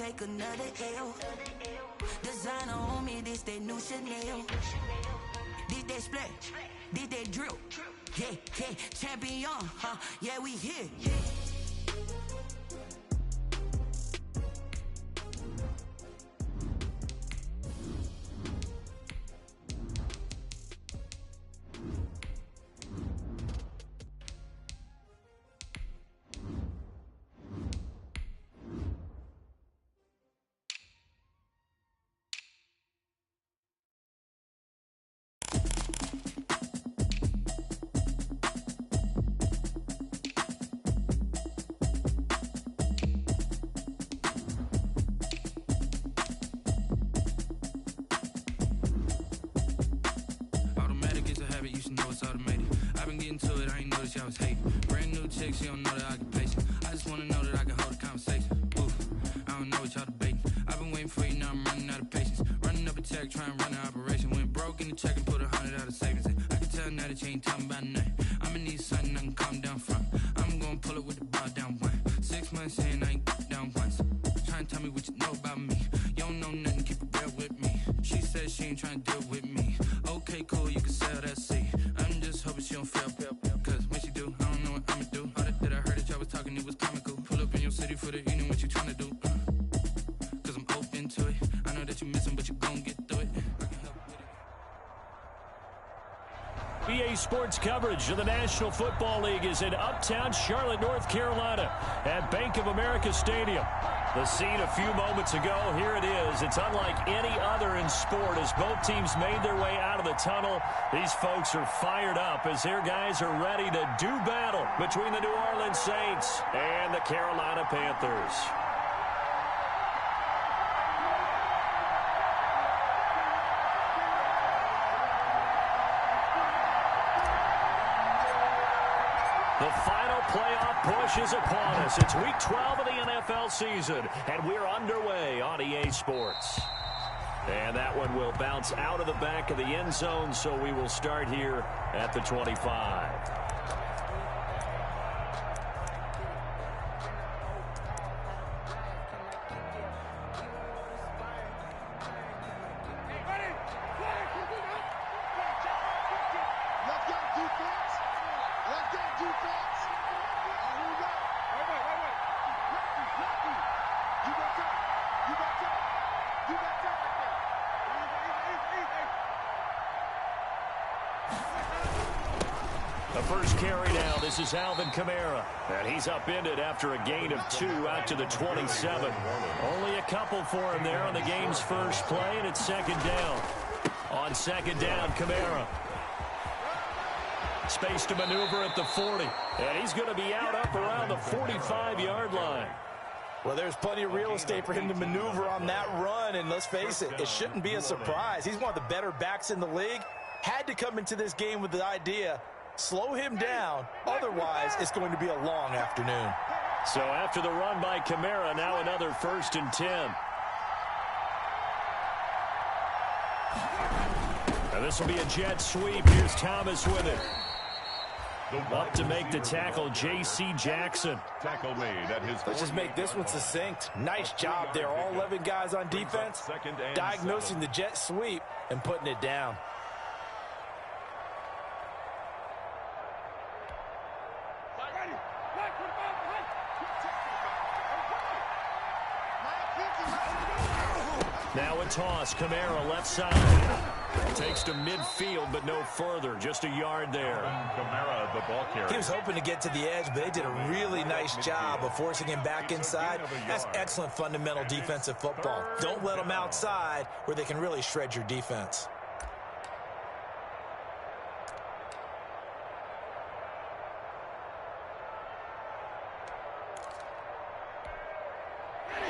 take another L. Designer on me, this that new Chanel. Did they split? Did they drill? Yeah, yeah, champion, huh? Yeah, we here. I was hating. Brand new chick, she don't know that I can pace it. I just wanna know that I can hold a conversation. Oof, I don't know what y'all debating. I've been waiting for you, now I'm running out of patience. Running up a check, trying to run an operation. Went broke in the check and put 100 out of savings. I can tell now that you ain't talking about nothing. I'ma need something I can calm down from. I'm gonna pull it with the bar down one. 6 months in, I ain't down once. Trying to tell me what you know about me. You don't know nothing, keep it real with me. She said she ain't trying to deal with me. Okay, cool, you can sell that seat. I'm just hoping she don't fail. Cause when she do, I don't know what I'ma do. All that I heard that y'all was talking, it was comical. Pull up in your city for the evening, what you tryna do? Cause I'm open to it. I know that you missing, but you gon' get through it. I can help with it. EA Sports coverage of the National Football League is in uptown Charlotte, North Carolina at Bank of America Stadium. The scene a few moments ago, here it is. It's unlike any other in sport as both teams made their way out of the tunnel. These folks are fired up as their guys are ready to do battle between the New Orleans Saints and the Carolina Panthers. The final playoff push is upon us. It's Week 12 of the NFL season, and we're underway on EA Sports. And that one will bounce out of the back of the end zone, so we will start here at the 25. The first carry now, this is Alvin Kamara. And he's upended after a gain of 2 out to the 27. Only a couple for him there on the game's first play, and it's second down. On second down, Kamara. Space to maneuver at the 40. And he's going to be out up around the 45-yard line. Well, there's plenty of real estate for him to maneuver on that run, and let's face it, it shouldn't be a surprise. He's one of the better backs in the league. Had to come into this game with the idea, slow him down, otherwise it's going to be a long afternoon. So after the run by Kamara, now another 1st and 10. Now this will be a jet sweep. Here's Thomas with it. Up to make the tackle, J.C. Jackson. Tackle made at his. Let's just make this one succinct. Nice job there. All 11 guys on defense, diagnosing the jet sweep and putting it down. Now a toss. Kamara left side. Takes to midfield, but no further. Just a yard there. Kamara, the ball carrier. He was hoping to get to the edge, but they did a really nice job of forcing him back inside. That's excellent fundamental defensive football. Don't let them outside where they can really shred your defense.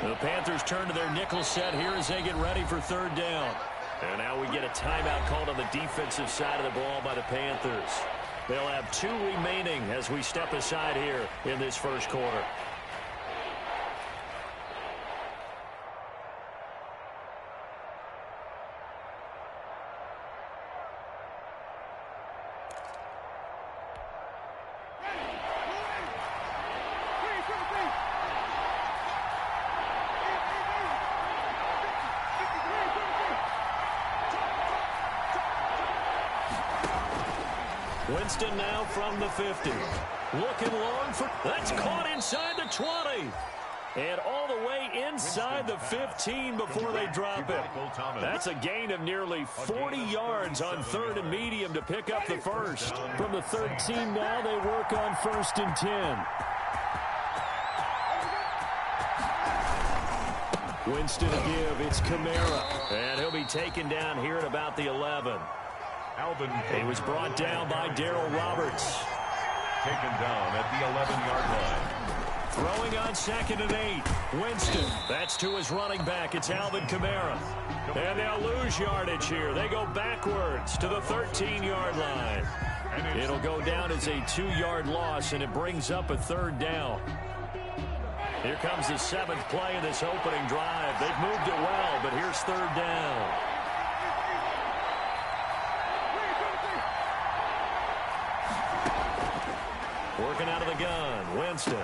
The Panthers turn to their nickel set here as they get ready for third down. And now we get a timeout called on the defensive side of the ball by the Panthers. They'll have 2 remaining as we step aside here in this first quarter. Winston now from the 50. Looking long for... That's caught inside the 20. And all the way inside the 15 before they drop it. That's a gain of nearly 40 yards on 3rd and medium to pick up the first. From the 13 now, they work on 1st and 10. Winston to give. It's Kamara. And he'll be taken down here at about the 11. He was brought down by Darrell Roberts. Taken down at the 11-yard line. Throwing on 2nd and 8. Winston. That's to his running back. It's Alvin Kamara. And they'll lose yardage here. They go backwards to the 13-yard line. It'll go down as a 2-yard loss, and it brings up a 3rd down. Here comes the 7th play of this opening drive. They've moved it well, but here's 3rd down. Working out of the gun. Winston.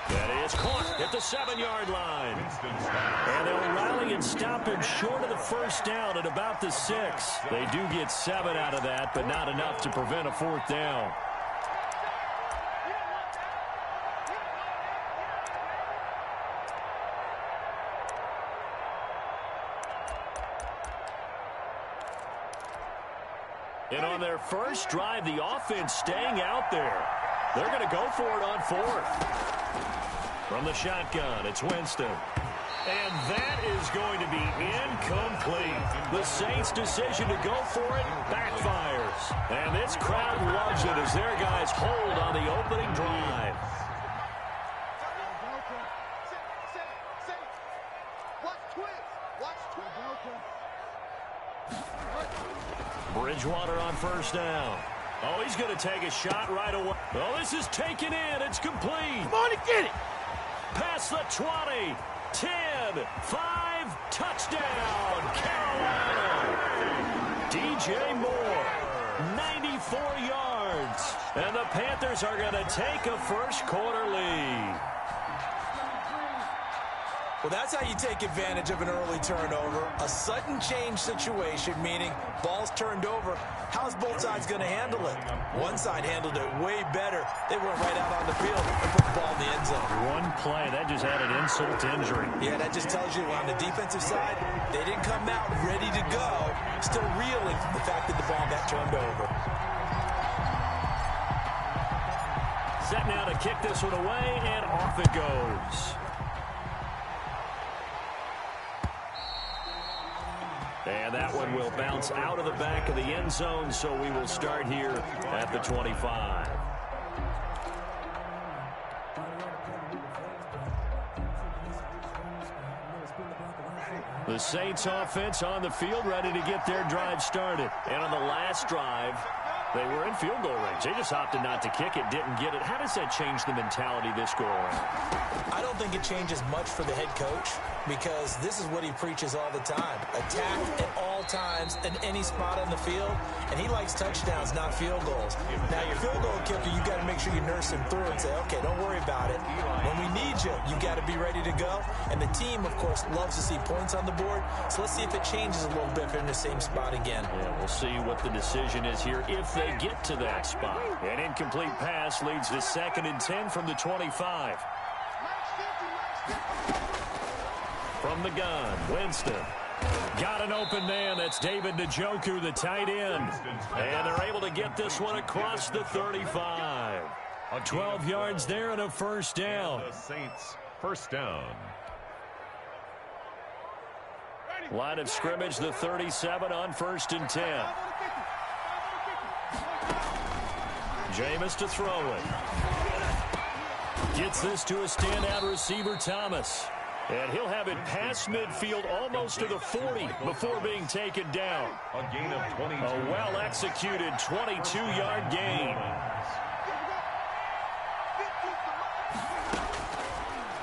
That is caught at the 7-yard line. And they'll rally and stop him short of the 1st down at about the 6. They do get 7 out of that, but not enough to prevent a 4th down. And on their first drive, the offense staying out there. They're going to go for it on 4th. From the shotgun, it's Winston. And that is going to be incomplete. The Saints' decision to go for it backfires. And this crowd loves it as their guys hold on the opening drive. Bridgewater on 1st down. Oh, he's going to take a shot right away. Oh, this is taken in. It's complete. Come on and get it. Past the 20. 10. 5. Touchdown. Carolina. DJ Moore. 94 yards. And the Panthers are going to take a first-quarter lead. Well, that's how you take advantage of an early turnover. A sudden change situation, meaning ball's turned over. How's both sides going to handle it? One side handled it way better. They went right out on the field and put the ball in the end zone. One play, that just added insult to injury. Yeah, that just tells you on the defensive side, they didn't come out ready to go, still reeling from the fact that the ball got turned over. Set now to kick this one away, and off it goes. And that one will bounce out of the back of the end zone, so we will start here at the 25. The Saints offense on the field ready to get their drive started. And on the last drive, they were in field goal range. They just opted not to kick it, didn't get it. How does that change the mentality this go around? I don't think it changes much for the head coach, because this is what he preaches all the time. Attack at all times in any spot on the field, and he likes touchdowns, not field goals. Now, your field goal kicker, you got to make sure you nurse him through and say, okay, don't worry about it. When we need you, you got to be ready to go. And the team, of course, loves to see points on the board, so let's see if it changes a little bit if they're in the same spot again. Yeah, we'll see what the decision is here if they get to that spot. An incomplete pass leads to 2nd and 10 from the 25. From the gun, Winston. Got an open man. That's David Njoku, the tight end. And they're able to get this one across the 35. 12 yards there and a first down. The Saints first down. Line of scrimmage, the 37 on 1st and 10. Jameis to throw it. Gets this to a standout receiver, Thomas. And he'll have it past midfield almost to the 40 before being taken down. A gain of 22. A well-executed 22-yard gain.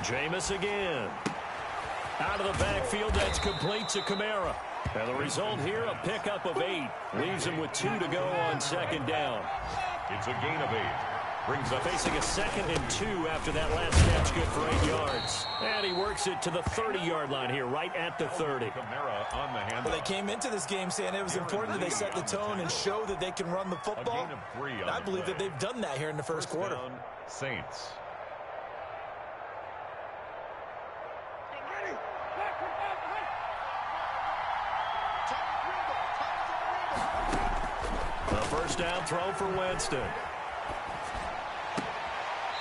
Jameis again. Out of the backfield, that's complete to Kamara. And the result here, a pickup of 8. Leaves him with 2 to go on 2nd down. It's a gain of 8. brings up Facing a 2nd and 2 after that last catch, good for 8 yards. And he works it to the 30-yard line here, right at the 30. Kamara on the handoff. Well, they came into this game saying it was important that they set the tone and show that they can run the football. And I believe that they've done that here in the first quarter. Down, Saints. The first down throw for Winston.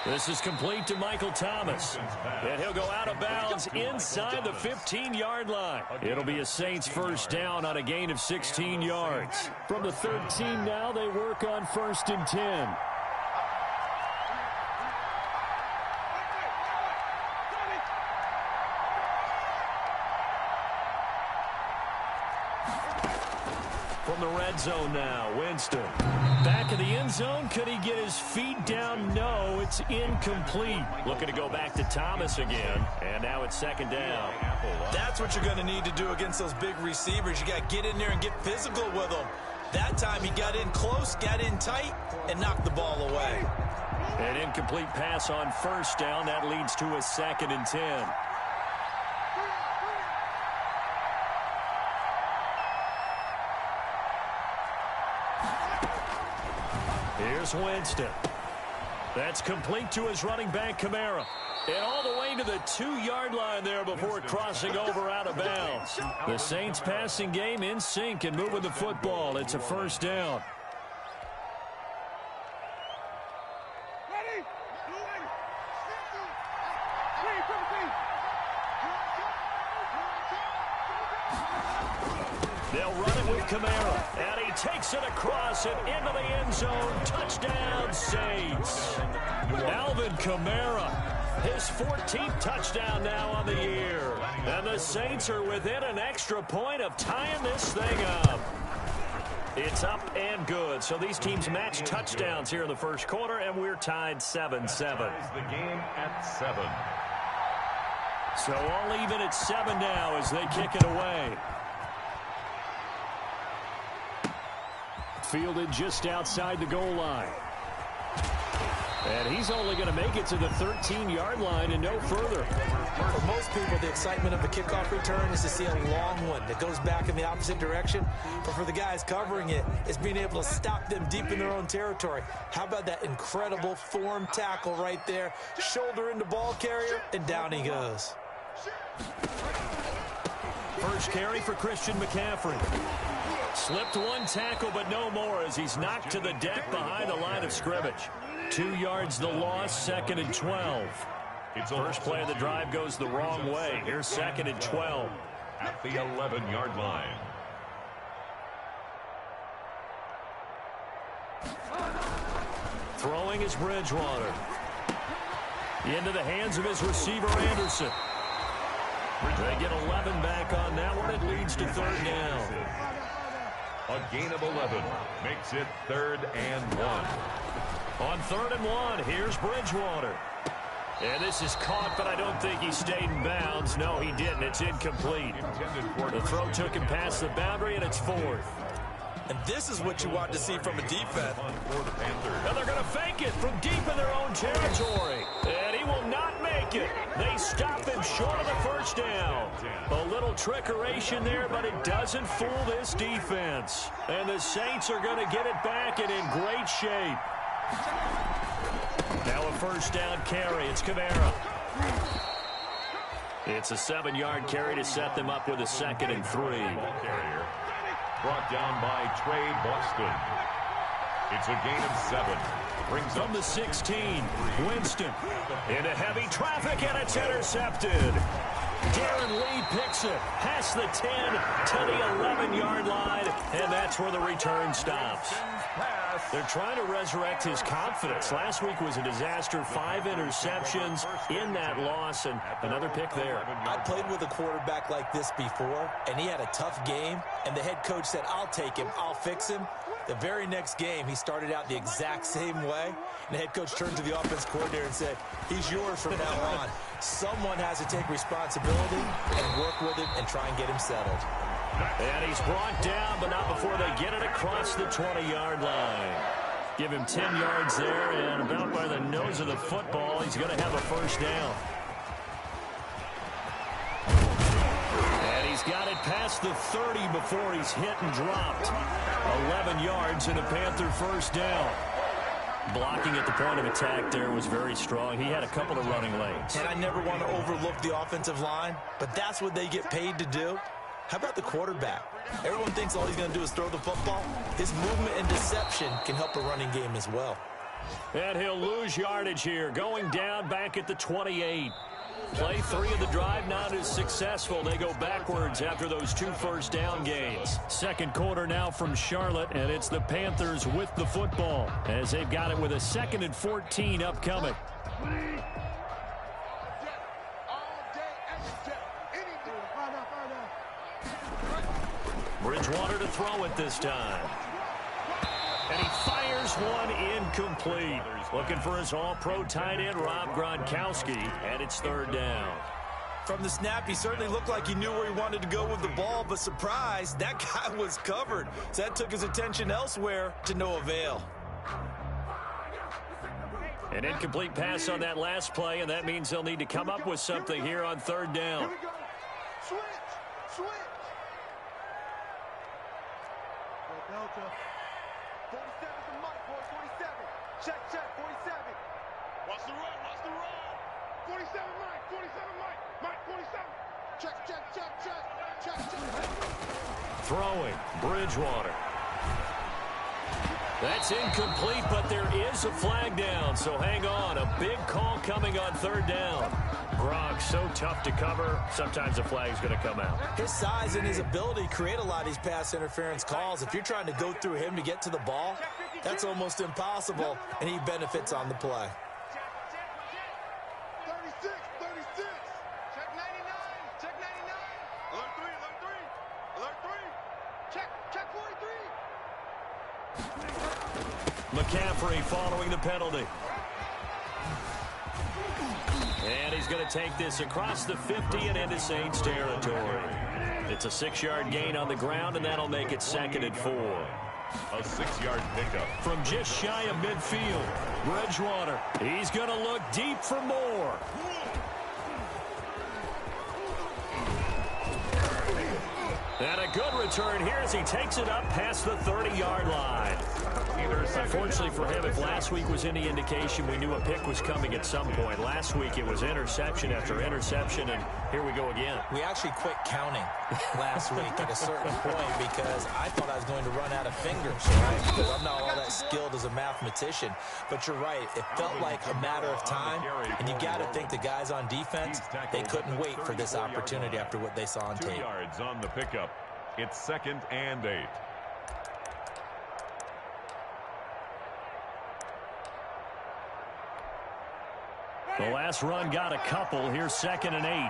This is complete to Michael Thomas. And he'll go out of bounds inside the 15-yard line. It'll be a Saints first down on a gain of 16 yards. From the 13 now, they work on 1st and 10. From the red zone now, Winston. Back in the end zone. Could he get his feet down? No, it's incomplete. Looking to go back to Thomas again. And now it's 2nd down. That's what you're going to need to do against those big receivers. You got to get in there and get physical with them. That time he got in close, got in tight, and knocked the ball away. An incomplete pass on first down. That leads to a 2nd and 10. Here's Winston. That's complete to his running back, Kamara. And all the way to the 2-yard line there before crossing over out of bounds. The Saints passing game in sync and moving the football. It's a first down. They'll run it with Kamara. And he takes it across and into the end zone. Touchdown, Saints. Alvin Kamara, his 14th touchdown now on the year. And the Saints are within an extra point of tying this thing up. It's up and good. So these teams match touchdowns here in the first quarter, and we're tied 7-7. The game at 7. So all even at 7 now as they kick it away. Fielded just outside the goal line. And he's only going to make it to the 13-yard line and no further. For most people, the excitement of the kickoff return is to see a long one that goes back in the opposite direction. But for the guys covering it, it's being able to stop them deep in their own territory. How about that incredible form tackle right there? Shoulder into ball carrier, and down he goes. First carry for Christian McCaffrey. Slipped one tackle, but no more as he's knocked to the deck behind the line of scrimmage. 2 yards the loss, 2nd and 12. First play of the drive goes the wrong way. Here's 2nd and 12. At the 11-yard line. Throwing is Bridgewater. Into the hands of his receiver, Anderson. They get 11 back on that one. It leads to 3rd down. A gain of 11 makes it 3rd and 1. On 3rd and 1, here's Bridgewater. And this is caught, but I don't think he stayed in bounds. No, he didn't. It's incomplete. The throw took him past the boundary, and it's 4th. And this is what you want to see from a defense. For the Panthers. And they're going to fake it from deep in their own territory. And he will not make it. They stop him short of the first down. A little trickeration there, but it doesn't fool this defense. And the Saints are going to get it back and in great shape. Now a first down carry. It's Kamara. It's a 7-yard carry to set them up with a 2nd and 3. Carrier brought down by Trey Boston. It's a gain of 7. Brings From the 16, Winston into heavy traffic, and it's intercepted. Darren Lee picks it past the 10 to the 11-yard line, and that's where the return stops. They're trying to resurrect his confidence. Last week was a disaster. 5 interceptions in that loss, and another pick there. I played with a quarterback like this before, and he had a tough game, and the head coach said, I'll take him, I'll fix him. The very next game, he started out the exact same way, and the head coach turned to the offense coordinator and said, he's yours from now on. Someone has to take responsibility and work with him and try and get him settled. And he's brought down, but not before they get it across the 20-yard line. Give him 10 yards there, and about by the nose of the football, he's going to have a first down. And he's got it past the 30 before he's hit and dropped. 11 yards and a Panther first down. Blocking at the point of attack there was very strong. He had a couple of running lanes. And I never want to overlook the offensive line, but that's what they get paid to do. How about the quarterback? Everyone thinks all he's going to do is throw the football. His movement and deception can help a running game as well. And he'll lose yardage here, going down back at the 28. Play 3 of the drive not as successful. They go backwards after those 2 first down gains. Second quarter now from Charlotte, and it's the Panthers with the football as they've got it with a 2nd and 14 upcoming. Bridgewater to throw it this time. And he fires one incomplete. Looking for his all-pro tight end, Rob Gronkowski, and it's 3rd down. From the snap, he certainly looked like he knew where he wanted to go with the ball, but surprise, that guy was covered. So that took his attention elsewhere to no avail. An incomplete pass on that last play, and that means they'll need to come up with something here on 3rd down. Here we go. Switch. Delta. 47's the mic, boy. 47. Check, 47. Watch the run. 47, Mike. 47, Mike. 47. Check. Throwing, Bridgewater. That's incomplete, but there is a flag down, so hang on. A big call coming on 3rd down. Gronk, so tough to cover. Sometimes the flag's going to come out. His size and his ability create a lot of these pass interference calls. If you're trying to go through him to get to the ball, that's almost impossible, and he benefits on the play. 36. Check 99. Alert 3. Check 43. McCaffrey following the penalty. And he's going to take this across the 50 and into Saints territory. It's a 6-yard gain on the ground, and that'll make it 2nd and 4. A 6-yard pickup. From just shy of midfield, Bridgewater. He's going to look deep for more. And a good return here as he takes it up past the 30-yard line. Unfortunately for him, if last week was any indication, we knew a pick was coming at some point. Last week it was interception after interception, and here we go again. We actually quit counting last week at a certain point because I thought I was going to run out of fingers, right? Because I'm not all that skilled as a mathematician. But you're right. It felt like a matter of time, and you got to think the guys on defense, they couldn't wait for this opportunity after what they saw on tape. 2 yards on the pickup. It's 2nd and 8. The last run got a couple. Here's 2nd and 8.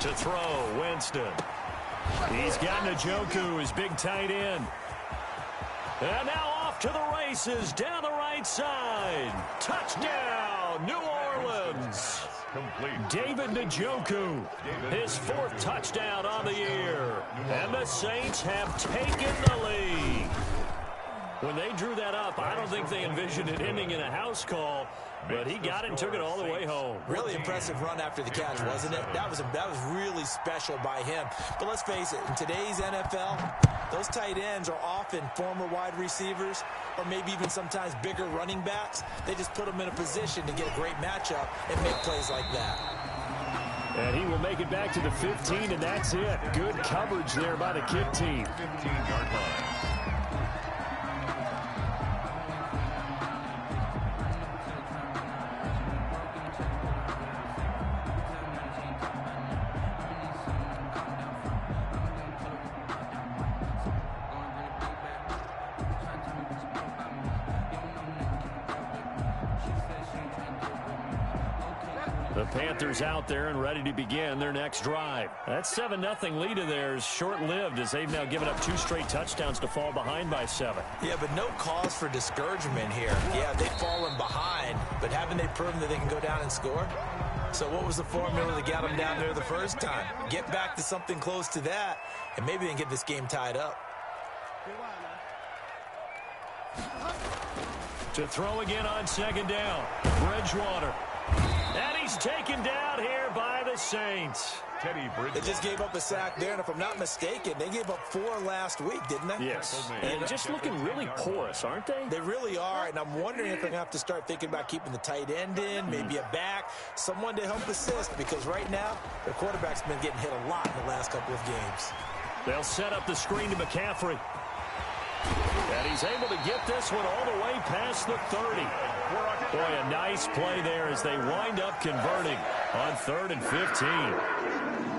To throw, Winston. He's got Njoku, his big tight end. And now off to the races, down the right side. Touchdown, New Orleans. Complete. David Njoku, his 4th touchdown on the year. And the Saints have taken the lead. When they drew that up, I don't think they envisioned it ending in a house call, but he got it and took it all the way home. Really impressive run after the catch, wasn't it? That was really special by him. But let's face it, in today's NFL, those tight ends are often former wide receivers or maybe even sometimes bigger running backs. They just put them in a position to get a great matchup and make plays like that. And he will make it back to the 15, and that's it. Good coverage there by the kick team. 15-yard line. The Panthers out there and ready to begin their next drive. That 7-0 lead of theirs short-lived as they've now given up 2 straight touchdowns to fall behind by 7. Yeah, but no cause for discouragement here. Yeah, they've fallen behind, but haven't they proven that they can go down and score? So what was the formula that got them down there the first time? Get back to something close to that, and maybe then get this game tied up. To throw again on second down, Bridgewater. And he's taken down here by the Saints. They just gave up a sack there, and if I'm not mistaken, they gave up 4 last week, didn't they? Yes, and just looking really porous, aren't they? They really are, and I'm wondering if they're going to have to start thinking about keeping the tight end in, maybe a back, someone to help assist, because right now, their quarterback's been getting hit a lot in the last couple of games. They'll set up the screen to McCaffrey. And he's able to get this one all the way past the 30. Boy, a nice play there as they wind up converting on 3rd and 15.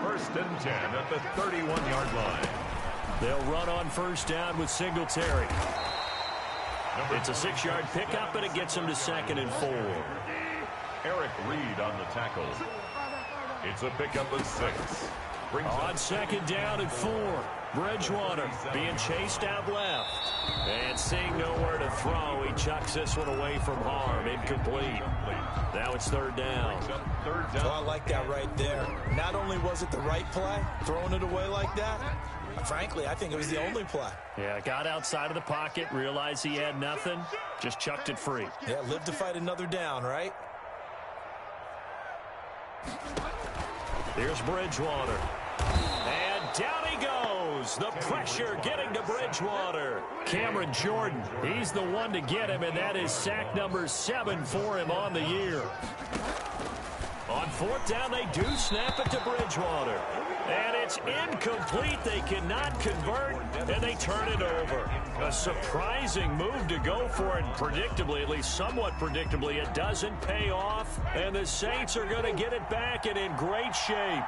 1st and 10 at the 31-yard line. They'll run on 1st down with Singletary. It's a 6-yard pickup, and it gets them to 2nd and 4. Eric Reed on the tackle. It's a pickup of 6. On 2nd down and 4. Bridgewater being chased out left. And seeing nowhere to throw, he chucks this one away from harm. Incomplete. Now it's 3rd down. Oh, I like that right there. Not only was it the right play, throwing it away like that, frankly, I think it was the only play. Yeah, got outside of the pocket, realized he had nothing, just chucked it free. Yeah, live to fight another down, right? Here's Bridgewater. And down he goes. The pressure getting to Bridgewater. Cameron Jordan, he's the one to get him, and that is sack number 7 for him on the year. On 4th down, they do snap it to Bridgewater. And it's incomplete. They cannot convert, and they turn it over. A surprising move to go for it. Predictably, at least somewhat predictably, it doesn't pay off. And the Saints are going to get it back and in great shape.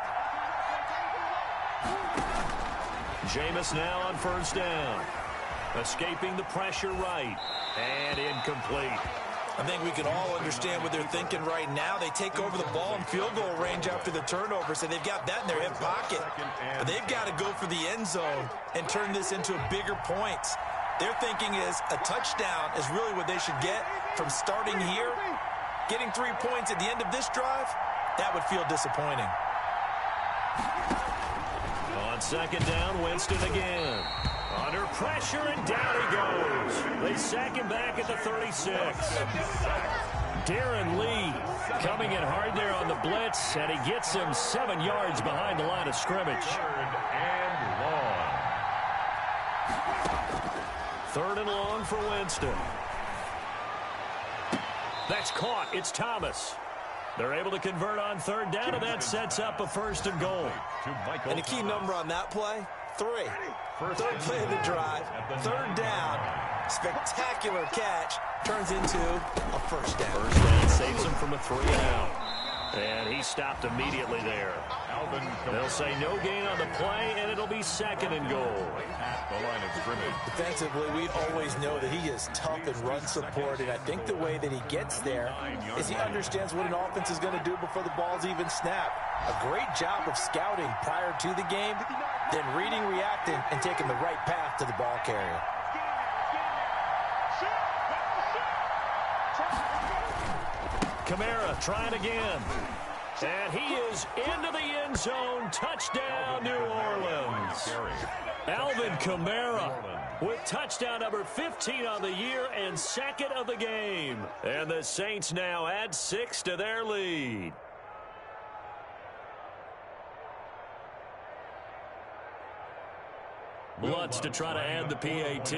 Jameis now on 1st down. Escaping the pressure right. And incomplete. I think we can all understand what they're thinking right now. They take over the ball in field goal range after the turnover, so they've got that in their hip pocket. But they've got to go for the end zone and turn this into a bigger points. Their thinking is a touchdown is really what they should get from starting here. Getting 3 points at the end of this drive, that would feel disappointing. On 2nd down, Winston again. Under pressure, and down he goes. They sack him back at the 36. Darren Lee coming in hard there on the blitz, and he gets him 7 yards behind the line of scrimmage. 3rd and long for Winston. That's caught. It's Thomas. They're able to convert on 3rd down, and that sets up a 1st and goal. And a key number on that play, 3. 3rd play of the drive, 3rd down, spectacular catch, turns into a 1st down. 1st down saves him from a 3-and-out. And he stopped immediately there. They'll say no gain on the play, and it'll be 2nd and goal. At the line of scrimmage. Defensively, we always know that he is tough in run support, and I think the way that he gets there is he understands what an offense is going to do before the ball's even snapped. A great job of scouting prior to the game, then reading, reacting, and taking the right path to the ball carrier. Kamara trying again. And he is into the end zone. Touchdown, New Orleans. Alvin Kamara with touchdown number 15 on the year and 2nd of the game. And the Saints now add 6 to their lead. Lutz to try to add the PAT.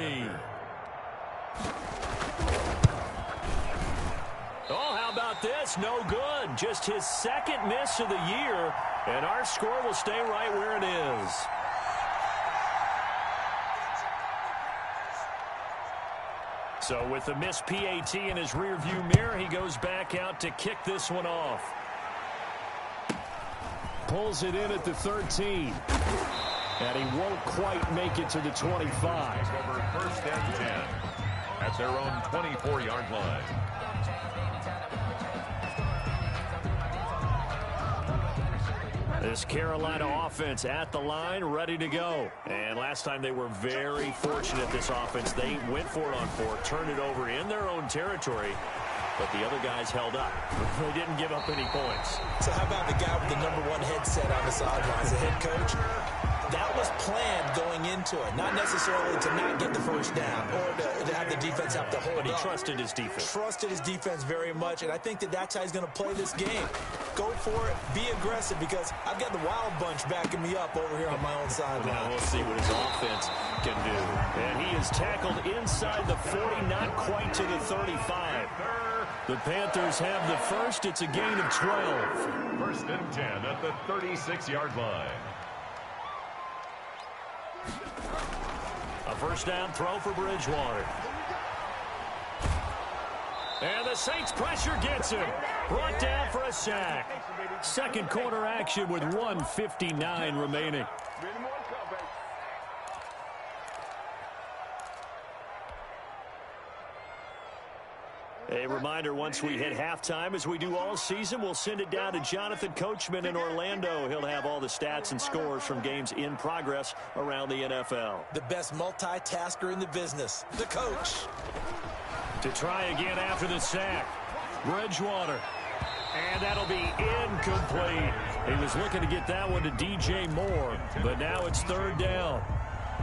Oh, how about this? No good. Just his 2nd miss of the year, and our score will stay right where it is. So with the missed PAT in his rearview mirror, he goes back out to kick this one off. Pulls it in at the 13. And he won't quite make it to the 25. Over 1st and 10 at their own 24-yard line. This Carolina offense at the line, ready to go. And last time they were very fortunate, this offense. They went for it on 4, turned it over in their own territory, but the other guys held up. They didn't give up any points. So how about the guy with the #1 headset on the sidelines, the head coach? That was planned going into it, not necessarily to not get the first down or to have the defense have to hold But he up. trusted his defense. Trusted his defense very much, and I think that's how he's going to play this game. Go for it, be aggressive, because I've got the wild bunch backing me up over here on my own sideline. Now we'll see what his offense can do. And he is tackled inside the 40, not quite to the 35. The Panthers have the first. It's a gain of 12. First and 10 at the 36-yard line. A first down throw for Bridgewater. And the Saints pressure gets him. Brought down for a sack. Second quarter action with 1:59 remaining. A reminder, once we hit halftime, as we do all season, we'll send it down to Jonathan Coachman in Orlando. He'll have all the stats and scores from games in progress around the NFL. The best multitasker in the business, the coach. To try again after the sack, Bridgewater. And that'll be incomplete. He was looking to get that one to DJ Moore, but now it's third down.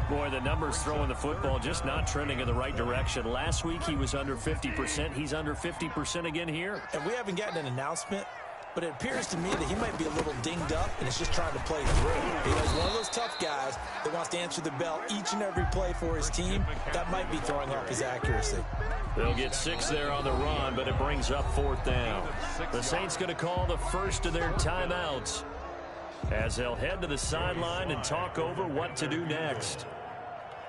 Boy, the numbers throwing the football just not trending in the right direction. Last week he was under 50%. He's under 50% again here. And we haven't gotten an announcement, but it appears to me that he might be a little dinged up and is just trying to play through. He's one of those tough guys that wants to answer the bell each and every play for his team. That might be throwing off his accuracy. They'll get 6 there on the run, but it brings up fourth down. The Saints going to call the first of their timeouts as they'll head to the sideline and talk over what to do next.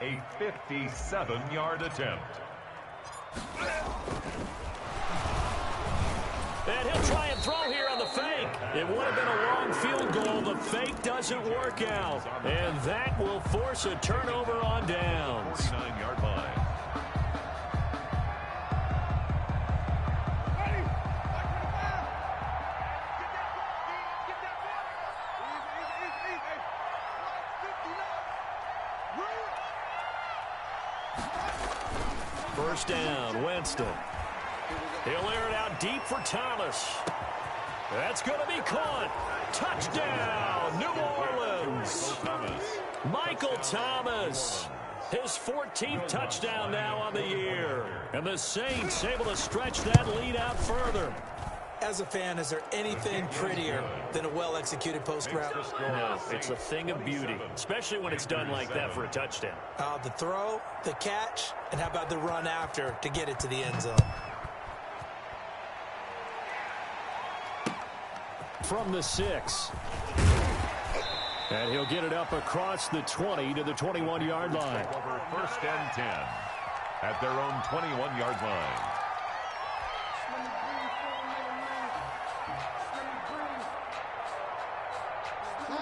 A 57-yard attempt. And he'll try and throw here on the fake. It would have been a long field goal. The fake doesn't work out. And that will force a turnover on downs. 49-yard line. First down, Winston. He'll air it out deep for Thomas. That's going to be caught. Touchdown, New Orleans. Michael Thomas. His 14th touchdown now on the year. And the Saints able to stretch that lead out further. As a fan, is there anything prettier than a well-executed post route? No, it's a thing of beauty, especially when it's done like that for a touchdown. The throw, the catch, and how about the run after to get it to the end zone? From the 6. And he'll get it up across the 20 to the 21-yard line. Over first and 10 at their own 21-yard line.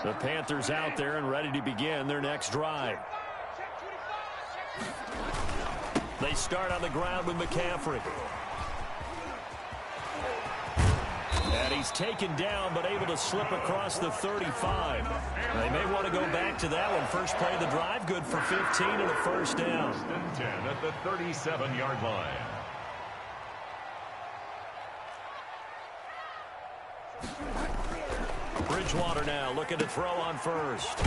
The Panthers out there and ready to begin their next drive. They start on the ground with McCaffrey. And he's taken down but able to slip across the 35. They may want to go back to that one. First play of the drive, good for 15 and a first down. First and 10 at the 37-yard line. Bridgewater now looking to throw on first.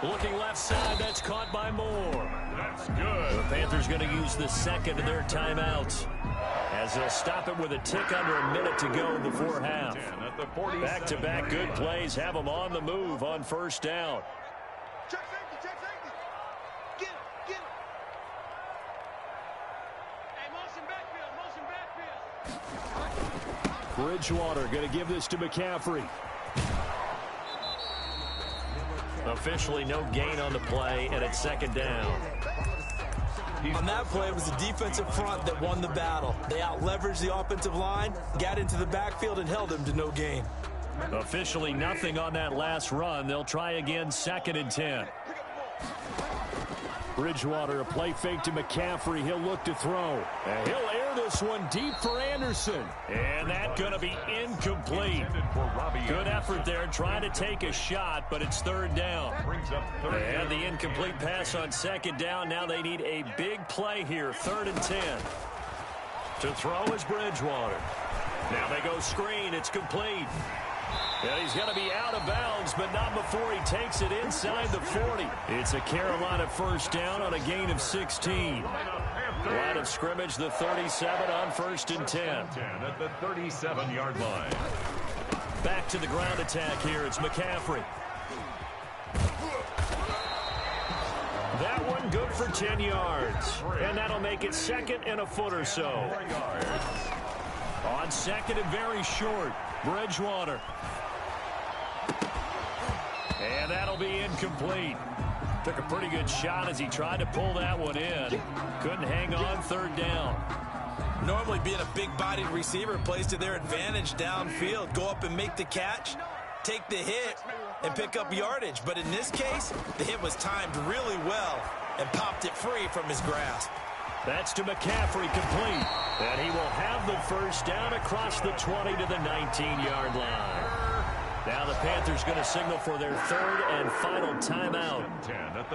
Looking left side, that's caught by Moore. That's good. The Panthers going to use the second of their timeouts as they'll stop it with a tick under a minute to go before half. Back-to-back good plays have them on the move on first down. Check safety, check safety. Get him, get him. Hey, motion backfield. Bridgewater going to give this to McCaffrey. Officially no gain on the play, and it's second down. On that play, it was the defensive front that won the battle. They out-leveraged the offensive line, got into the backfield, and held him to no gain. Officially nothing on that last run. They'll try again, second and 10. Bridgewater, a play fake to McCaffrey. He'll look to throw. And he'll air this one deep for Anderson. And that's going to be incomplete. Good effort there, trying to take a shot, but it's third down. And the incomplete pass on second down. Now they need a big play here, third and 10. To throw is Bridgewater. Now they go screen. It's complete. And he's going to be out of bounds, but not before he takes it inside the 40. It's a Carolina first down on a gain of 16. Line of scrimmage, the 37 on 1st and 10. At the 37-yard line. Back to the ground attack here. It's McCaffrey. That one good for 10 yards. And that'll make it 2nd and a foot or so. On 2nd and very short, Bridgewater. And that'll be incomplete. Took a pretty good shot as he tried to pull that one in. Couldn't hang on 3rd down. Normally being a big-bodied receiver plays to their advantage downfield. Go up and make the catch, take the hit, and pick up yardage. But in this case, the hit was timed really well and popped it free from his grasp. That's to McCaffrey, complete. And he will have the first down across the 20 to the 19-yard line. Now the Panthers going to signal for their 3rd and final timeout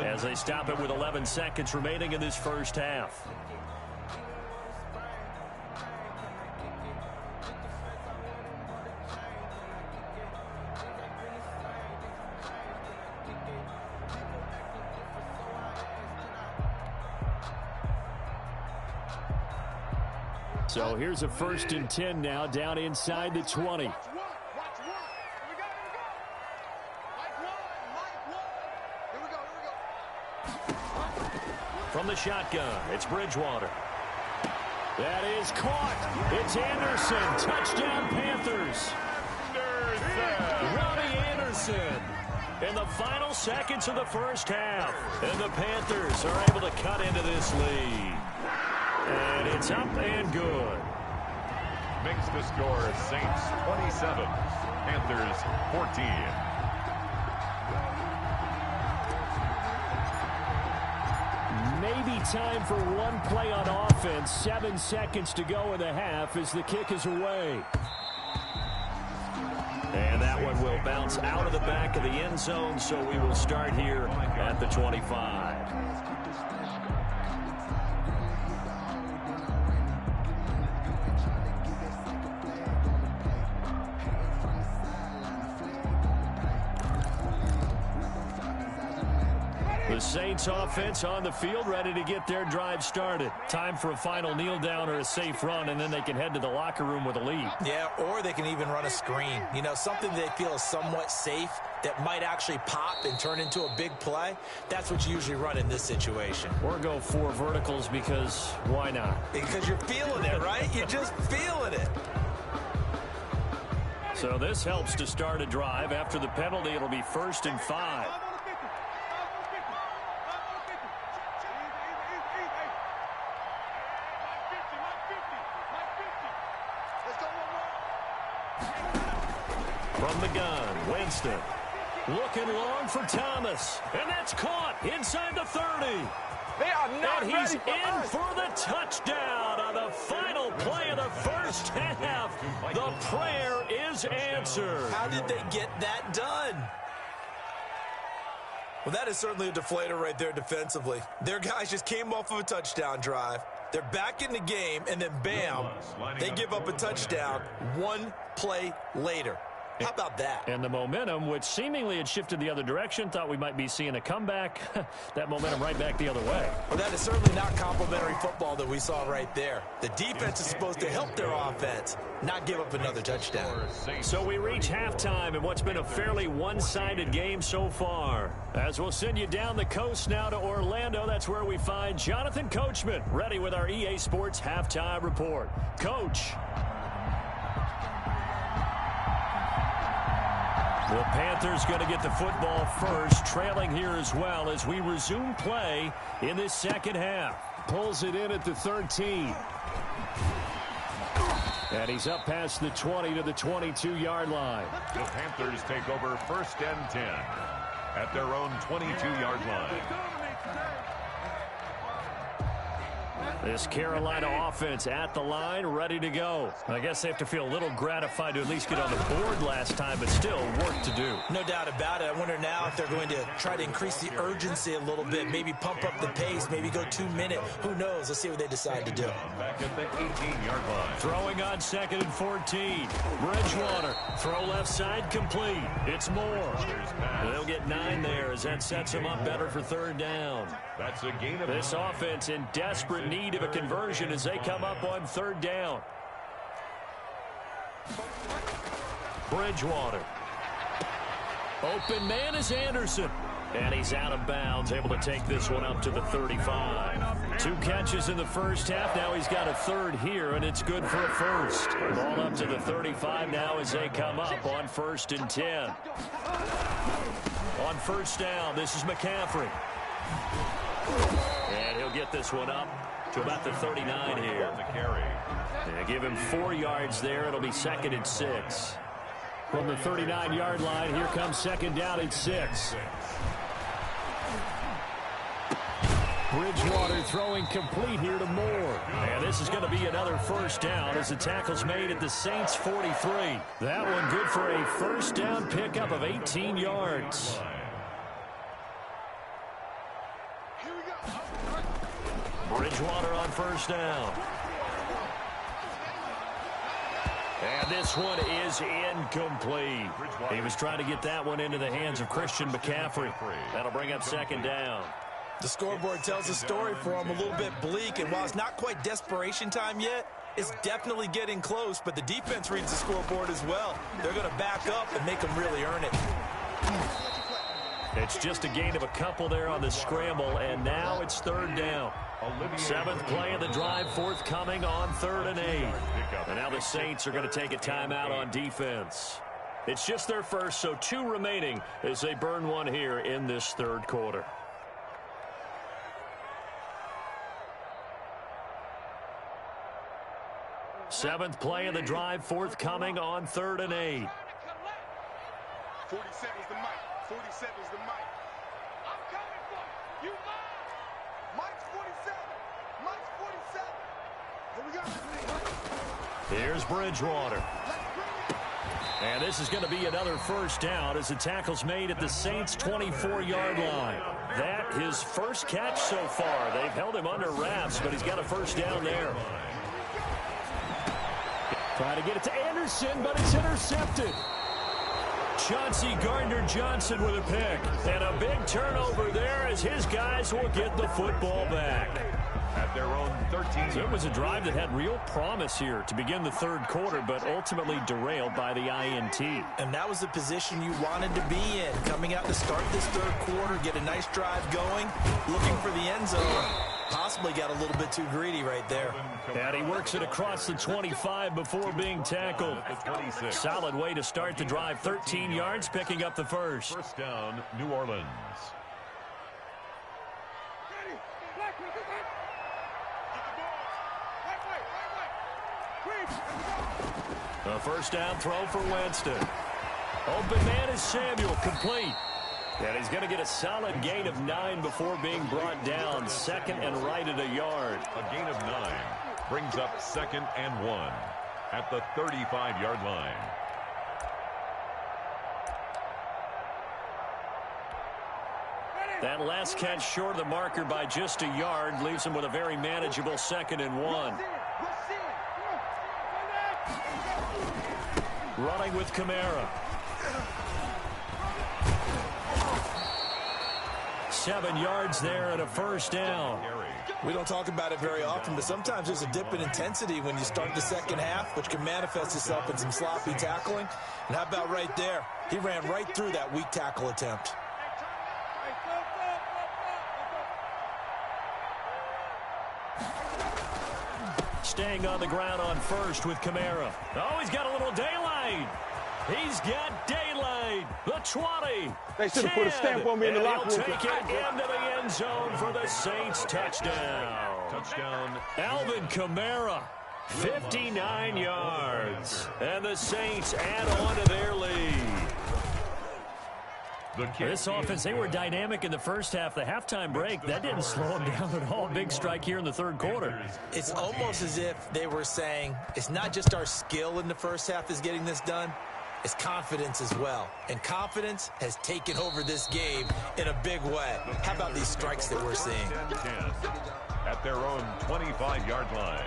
as they stop it with 11 seconds remaining in this first half. So here's a 1st and 10 now down inside the 20. From the shotgun, it's Bridgewater. That is caught. It's Anderson. Touchdown, Panthers. Robbie Anderson in the final seconds of the first half. And the Panthers are able to cut into this lead. And it's up and good. Makes the score Saints 27, Panthers 14. Maybe time for one play on offense. 7 seconds to go in the half as the kick is away. And that one will bounce out of the back of the end zone, so we will start here at the 25. The Saints offense on the field, ready to get their drive started. Time for a final kneel down or a safe run, and then they can head to the locker room with a lead. Yeah, or they can even run a screen. You know, something they feel is somewhat safe that might actually pop and turn into a big play. That's what you usually run in this situation. Or go 4 verticals because why not? Because you're feeling it, right? You're just feeling it. So this helps to start a drive. After the penalty, it'll be 1st and 5. From the gun, Winston. Looking long for Thomas. And that's caught inside the 30. They are not and he's ready in for the touchdown on the final play of the first half. The prayer is answered. How did they get that done? Well, that is certainly a deflator right there defensively. Their guys just came off of a touchdown drive. They're back in the game, and then bam, they give up a touchdown 1 play later. How about that? And the momentum, which seemingly had shifted the other direction, thought we might be seeing a comeback. That momentum right back the other way. Well, that is certainly not complimentary football that we saw right there. The defense is supposed to help their offense, not give up another touchdown. So we reach halftime in what's been a fairly one-sided game so far. As we'll send you down the coast now to Orlando, that's where we find Jonathan Coachman, ready with our EA Sports Halftime Report. Coach. The Panthers going to get the football first, trailing here as well as we resume play in this second half. Pulls it in at the 13. And he's up past the 20 to the 22-yard line. The Panthers take over 1st and 10 at their own 22-yard line. This Carolina offense at the line, ready to go. I guess they have to feel a little gratified to at least get on the board last time, but still work to do. No doubt about it. I wonder now if they're going to try to increase the urgency a little bit, maybe pump up the pace, maybe go 2 minute. Who knows? Let's see what they decide to do. Back at the 18-yard line. Throwing on 2nd and 14. Bridgewater, throw left side, complete. It's Moore. They'll get 9 there as that sets them up better for 3rd down. That's a gain of This offense in desperate need of a conversion as they come up on 3rd down. Bridgewater. Open man is Anderson. And he's out of bounds, able to take this one up to the 35. 2 catches in the first half. Now he's got a 3rd here, and it's good for a 1st. Ball up to the 35 now as they come up on 1st and 10. On 1st down, this is McCaffrey. And he'll get this one up to about the 39 here. They give him 4 yards there. It'll be 2nd and 6. From the 39-yard line, here comes 2nd down and 6. Bridgewater throwing complete here to Moore. And this is going to be another 1st down as the tackle's made at the Saints' 43. That one good for a 1st down pickup of 18 yards. Bridgewater on 1st down. And this one is incomplete. He was trying to get that one into the hands of Christian McCaffrey. That'll bring up 2nd down. The scoreboard tells a story for him, a little bit bleak, and while it's not quite desperation time yet, it's definitely getting close, but the defense reads the scoreboard as well. They're going to back up and make them really earn it. It's just a gain of a couple there on the scramble, and now it's 3rd down. 7th play of the drive, forthcoming on 3rd and 8. And now the Saints are going to take a timeout on defense. It's just their first, so 2 remaining as they burn one here in this 3rd quarter. Seventh play of the drive, forthcoming on 3rd and 8. 47's the mic. 47's the mic. I'm coming for you. You mine. Mike's 47. Mike's 47. Here we go. Here's Bridgewater. And this is going to be another 1st down as the tackle's made at the Saints' 24-yard line. That his 1st catch so far. They've held him under wraps, but he's got a 1st down there. Trying to get it to Anderson, but it's intercepted. Chauncey Gardner-Johnson with a pick. And a big turnover there as his guys will get the football back. At their own 13. So it was a drive that had real promise here to begin the 3rd quarter, but ultimately derailed by the INT. And that was the position you wanted to be in. Coming out to start this 3rd quarter, get a nice drive going, looking for the end zone. Possibly got a little bit too greedy right there. And he works it across the 25 before being tackled. Solid way to start the drive. 13 yards, picking up the 1st. 1st down, New Orleans. A 1st down throw for Winston. Open man is Samuel, complete. And he's going to get a solid gain of 9 before being brought down. 2nd and right at a yard. A gain of 9 brings up 2nd and 1 at the 35-yard line. That last catch short of the marker by just a yard leaves him with a very manageable 2nd and 1. Running with Kamara. 7 yards there and a 1st down. We don't talk about it very often, but sometimes there's a dip in intensity when you start the 2nd half, which can manifest itself in some sloppy tackling. And how about right there? He ran right through that weak tackle attempt. Staying on the ground on 1st with Kamara. Oh, he's got a little daylight. He's got daylight. The 20. They should have put a stamp on me in the locker room. He'll take it into the end zone for the Saints touchdown. Touchdown. Alvin Kamara, 59 yards. And the Saints add on to their lead. This offense, they were dynamic in the first half. The halftime break, that didn't slow them down at all. Big strike here in the third quarter. It's almost as if they were saying, it's not just our skill in the first half that's getting this done, it's confidence as well. And confidence has taken over this game in a big way. How about these strikes that we're seeing? At their own 25-yard line.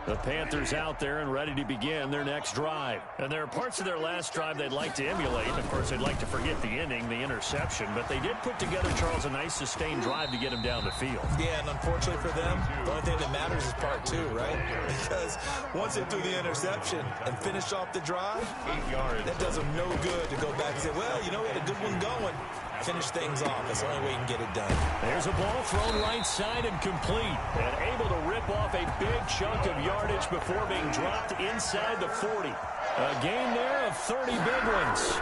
The Panthers out there and ready to begin their next drive. And there are parts of their last drive they'd like to emulate. Of course, they'd like to forget the inning, the interception. But they did put together, Charles, a nice sustained drive to get him down the field. Yeah, and unfortunately for them, the only thing that matters is part two, right? Because once they threw the interception and finished off the drive, 8 yards. that does them no good to go back and say, well, you know, we had a good one going. Finish things off. That's the only way you can get it done. There's a ball thrown right side and complete. And able to rip off a big chunk of yardage before being dropped inside the 40. A gain there of 30 big ones.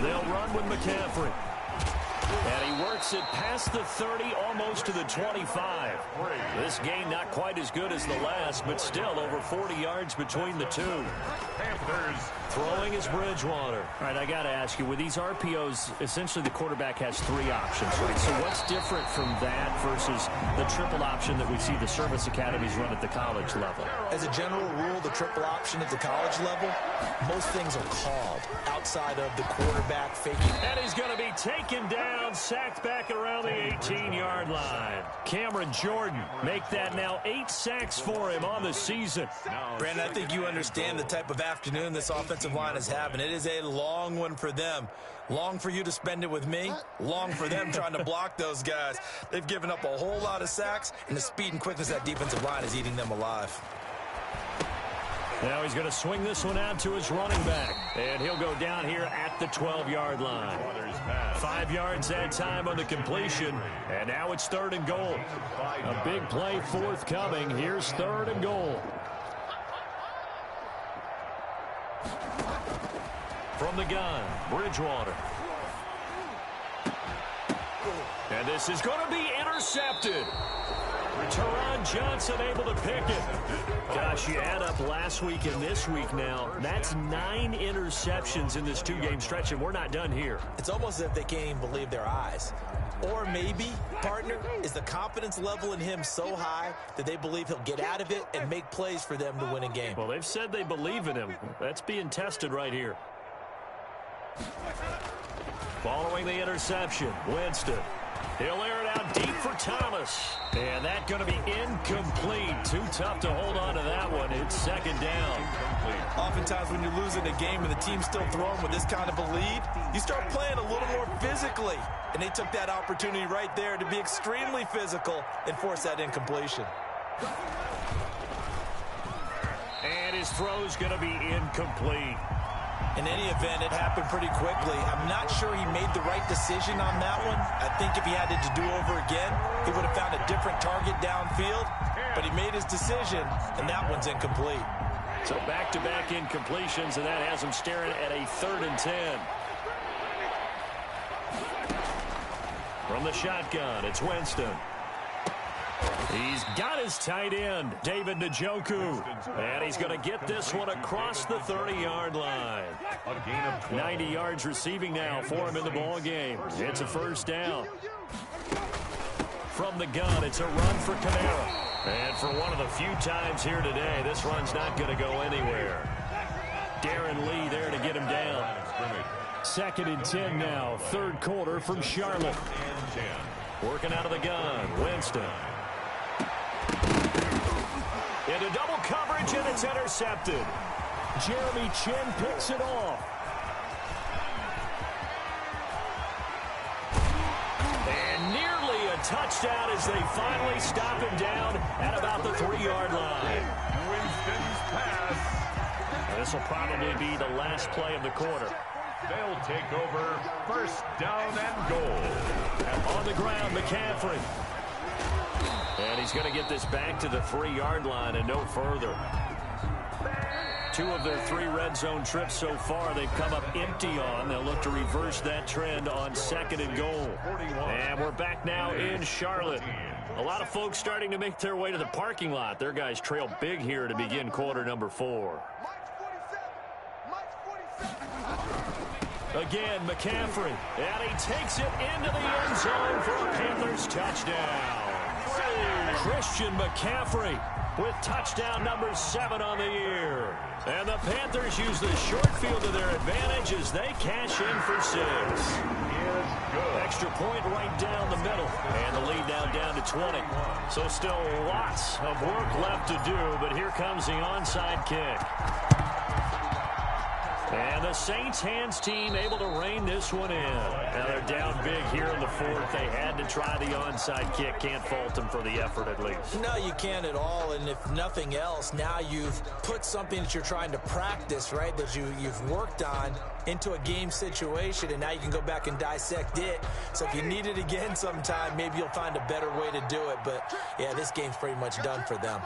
They'll run with McCaffrey. And he works it past the 30, almost to the 25. This gain not quite as good as the last, but still over 40 yards between the two. Panthers. Throwing is Bridgewater. All right, I got to ask you, with these RPOs, essentially the quarterback has 3 options, right? So what's different from that versus the triple option that we see the service academies run at the college level? As a general rule, the triple option at the college level, most things are called outside of the quarterback faking. And he's going to be taken down, sacked back around the 18-yard line. Cameron Jordan make that now 8 sacks for him on the season. Brandon, I think you understand the type of afternoon this offensive line is having. It is a long one for them. Long for you to spend it with me. Long for them trying to block those guys. They've given up a whole lot of sacks, and the speed and quickness of that defensive line is eating them alive. Now he's going to swing this one out to his running back. And he'll go down here at the 12-yard line. 5 yards that time on the completion. And now it's 3rd and goal. A big play forthcoming. Here's 3rd and goal. From the gun, Bridgewater. And this is going to be intercepted. Teron Johnson able to pick it. Gosh, you add up last week and this week now. That's 9 interceptions in this 2-game stretch, and we're not done here. It's almost as if they can't even believe their eyes. Or maybe, partner, is the confidence level in him so high that they believe he'll get out of it and make plays for them to win a game. Well, they've said they believe in him. That's being tested right here. Following the interception, Winston. He'll air it out deep for Thomas. And that's going to be incomplete. Too tough to hold on to that one. It's 2nd down. Oftentimes when you're losing a game and the team's still throwing with this kind of a lead, you start playing a little more physically. And they took that opportunity right there to be extremely physical and force that incompletion. And his throw's going to be incomplete. In any event, it happened pretty quickly. I'm not sure he made the right decision on that one. I think if he had it to do over again, he would have found a different target downfield. But he made his decision, and that one's incomplete. So back-to-back incompletions, and that has him staring at a 3rd and 10. From the shotgun, it's Winston. He's got his tight end, David Njoku. And he's going to get this one across the 30-yard line. A gain of 12. 90 yards receiving now for him in the ball game. It's a 1st down. From the gun, it's a run for Kamara. And for one of the few times here today, this run's not going to go anywhere. Darren Lee there to get him down. 2nd and 10 now, 3rd quarter from Charlotte. Working out of the gun, Winston. Into double coverage, and it's intercepted. Jeremy Chin picks it off. And nearly a touchdown as they finally stop him down at about the 3-yard line. Winston's pass. This will probably be the last play of the quarter. They'll take over 1st down and goal. And on the ground, McCaffrey. And he's going to get this back to the 3-yard line and no further. 2 of their 3 red zone trips so far they've come up empty on. They'll look to reverse that trend on 2nd and goal. And we're back now in Charlotte. A lot of folks starting to make their way to the parking lot. Their guys trail big here to begin quarter number 4. Again, McCaffrey. And he takes it into the end zone for a Panthers touchdown. Christian McCaffrey with touchdown number 7 on the year. And the Panthers use the short field to their advantage as they cash in for 6. Extra point right down the middle. And the lead now down to 20. So still lots of work left to do, but here comes the onside kick. And the Saints hands team able to rein this one in. Now they're down big here in the 4th. They had to try the onside kick. Can't fault them for the effort at least. No, you can't at all. And if nothing else, now you've put something that you're trying to practice, right, that you've worked on into a game situation, and now you can go back and dissect it. So if you need it again sometime, maybe you'll find a better way to do it. But, yeah, this game's pretty much done for them.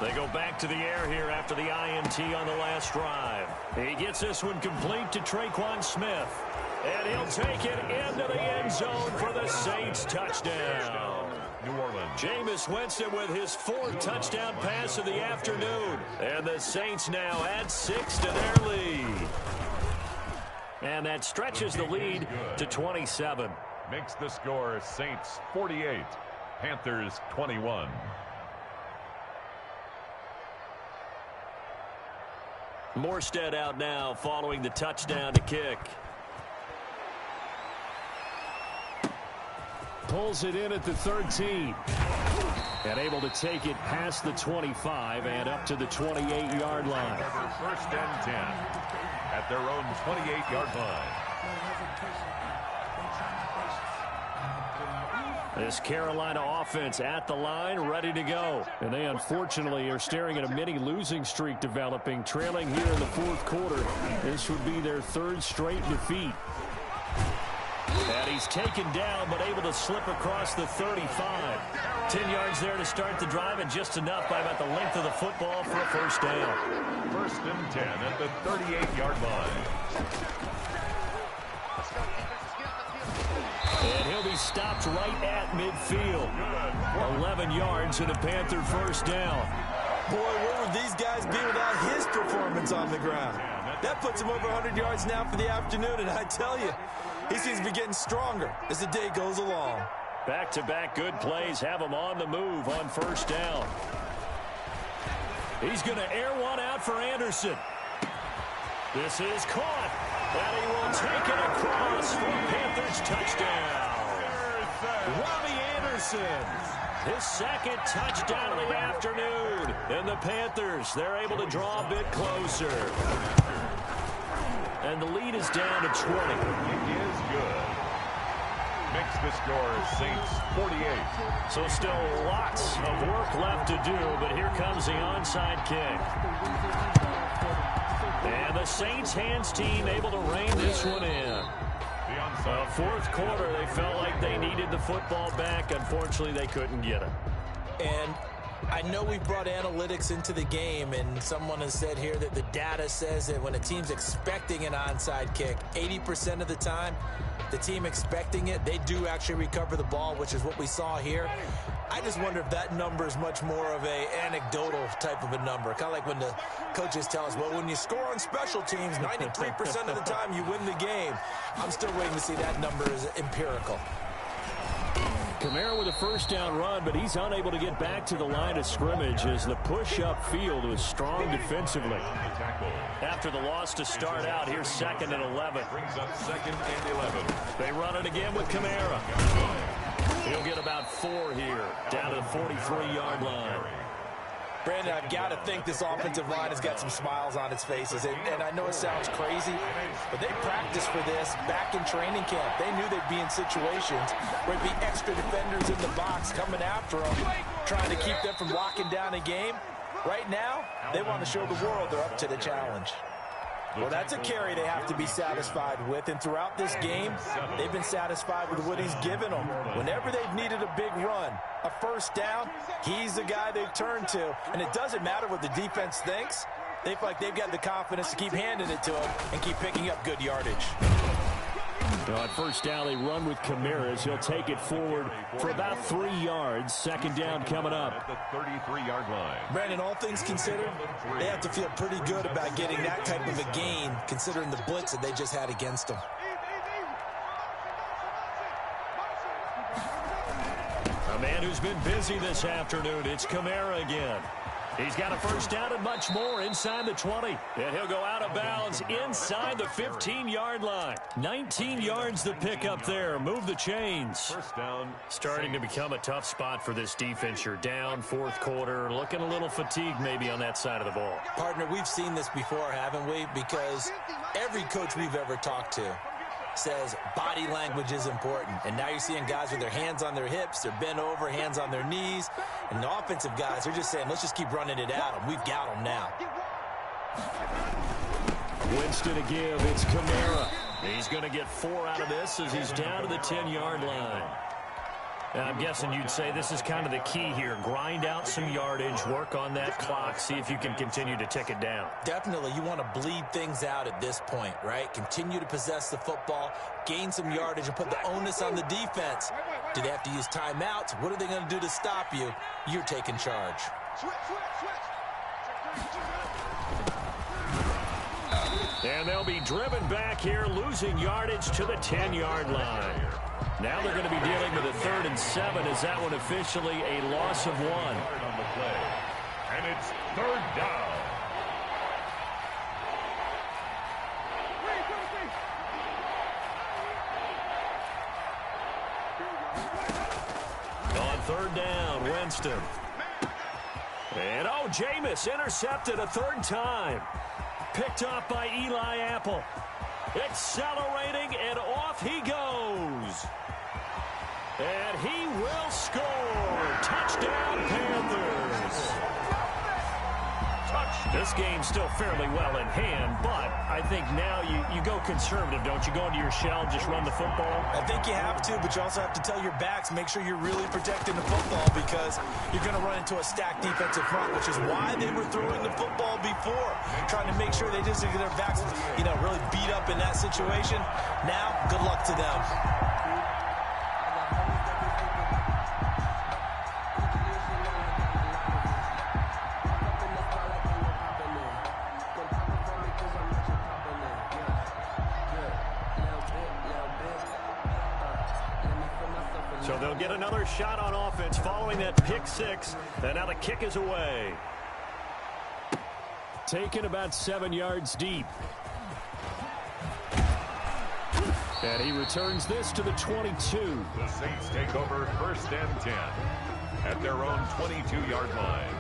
They go back to the air here after the INT on the last drive. He gets this one complete to Traquan Smith. And he'll take it into the end zone for the Saints touchdown. New Orleans. Jameis Winston with his 4th touchdown pass of the afternoon. And the Saints now add 6 to their lead. And that stretches the lead to 27. Makes the score Saints 48, Panthers 21. Morstead out now following the touchdown to kick. Pulls it in at the 13. And able to take it past the 25 and up to the 28-yard line. First and 10 at their own 28-yard line. This Carolina offense at the line, ready to go. And they unfortunately are staring at a mini losing streak developing, trailing here in the 4th quarter. This would be their 3rd straight defeat. And he's taken down, but able to slip across the 35. 10 yards there to start the drive, and just enough by about the length of the football for a first down. First and 10 at the 38-yard line. And he'll be stopped right at midfield. 11 yards and a Panther first down. Boy, where would these guys be without his performance on the ground? That puts him over 100 yards now for the afternoon, and I tell you, he seems to be getting stronger as the day goes along. Back-to-back good plays have him on the move on first down. He's going to air one out for Anderson. This is caught. And he will take it across for a Panthers touchdown. Robbie Anderson, his 2nd touchdown of the afternoon. And the Panthers, they're able to draw a bit closer. And the lead is down to 20. It is good. Makes the score Saints 48. So still lots of work left to do, but here comes the onside kick. And the Saints hands team able to rein this one in. The 4th quarter, they felt like they needed the football back. Unfortunately, they couldn't get it. And I know we brought analytics into the game, and someone has said here that the data says that when a team's expecting an onside kick, 80% of the time, the team expecting it, they do actually recover the ball, which is what we saw here. I just wonder if that number is much more of a anecdotal type of a number. Kind of like when the coaches tell us, well, when you score on special teams, 93% of the time you win the game. I'm still waiting to see that number is empirical. Kamara with a first down run, but he's unable to get back to the line of scrimmage as the push up field was strong defensively. After the loss to start out, here's 2nd and 11. Brings up 2nd and 11. They run it again with Kamara. He'll get about 4 here, down to the 43-yard line. Brandon, I've got to think this offensive line has got some smiles on its faces. And I know it sounds crazy, but they practiced for this back in training camp. They knew they'd be in situations where there'd be extra defenders in the box coming after them, trying to keep them from locking down a game. Right now, they want to show the world they're up to the challenge. Well, that's a carry they have to be satisfied with, and throughout this game, they've been satisfied with what he's given them. Whenever they've needed a big run, a first down, he's the guy they've turned to, and it doesn't matter what the defense thinks. They feel like they've got the confidence to keep handing it to him and keep picking up good yardage. On first down, they run with Kamara. He'll take it forward for about 3 yards. Second down coming up. At the 33-yard line. Brandon, all things considered, they have to feel pretty good about getting that type of a gain, considering the blitz that they just had against them. A man who's been busy this afternoon. It's Kamara again. He's got a first down and much more inside the 20. And he'll go out of bounds inside the 15-yard line. 19 yards the pick up there. Move the chains. First down. Starting to become a tough spot for this defense. You're down fourth quarter. Looking a little fatigued maybe on that side of the ball. Partner, we've seen this before, haven't we? Because every coach we've ever talked to says body language is important. And now you're seeing guys with their hands on their hips, they're bent over, hands on their knees. And the offensive guys are just saying, let's just keep running it at them. We've got them now. Winston to give. It's Kamara. He's going to get 4 out of this as he's down to the 10-yard line. Now, I'm guessing you'd say this is kind of the key here. Grind out some yardage, work on that clock, see if you can continue to tick it down. Definitely, you want to bleed things out at this point, right? Continue to possess the football, gain some yardage, and put the onus on the defense. Do they have to use timeouts? What are they going to do to stop you? You're taking charge. And they'll be driven back here, losing yardage to the 10-yard line. Now they're going to be dealing with a 3rd and 7. Is that one officially a loss of 1? On the play. And it's 3rd down. On 3rd down, Winston. And Jameis intercepted a 3rd time. Picked off by Eli Apple. Accelerating, and off he goes. And he will score. Touchdown, Panthers. This game's still fairly well in hand, but I think now you go conservative, don't you? Go into your shell, just run the football? I think you have to, but you also have to tell your backs, make sure you're really protecting the football because you're going to run into a stacked defensive front, which is why they were throwing the football before, trying to make sure they just get their backs, really beat up in that situation. Now, good luck to them. So they'll get another shot on offense following that pick 6. And now the kick is away. Taken about 7 yards deep. And he returns this to the 22. The Saints take over 1st and 10 at their own 22-yard line.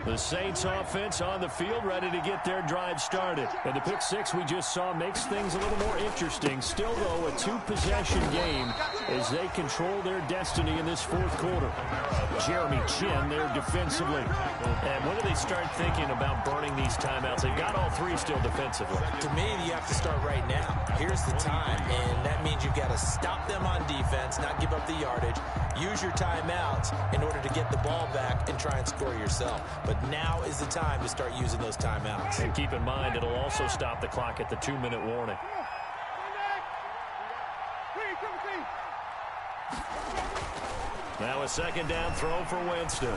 The Saints offense on the field, ready to get their drive started. And the pick 6 we just saw makes things a little more interesting. Still, though, a 2-possession game as they control their destiny in this 4th quarter. Jeremy Chin there defensively. And when do they start thinking about burning these timeouts? They've got all 3 still defensively. To me, you have to start right now. Here's the time, and that means you've got to stop them on defense, not give up the yardage, use your timeouts in order to get the ball back and try and score yourself. But now is the time to start using those timeouts. And keep in mind, it'll also stop the clock at the 2-minute warning. Now a 2nd down throw for Winston.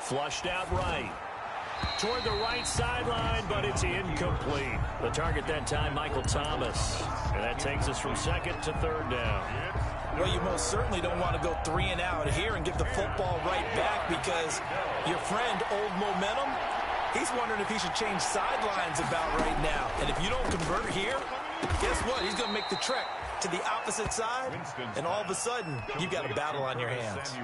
Flushed out right. Toward the right sideline, but it's incomplete. The target that time, Michael Thomas. And that takes us from 2nd to 3rd down. Well, you most certainly don't want to go 3 and out here and give the football right back because your friend, Old Momentum, he's wondering if he should change sidelines about right now. And if you don't convert here, guess what? He's going to make the trek to the opposite side, and all of a sudden, you've got a battle on your hands.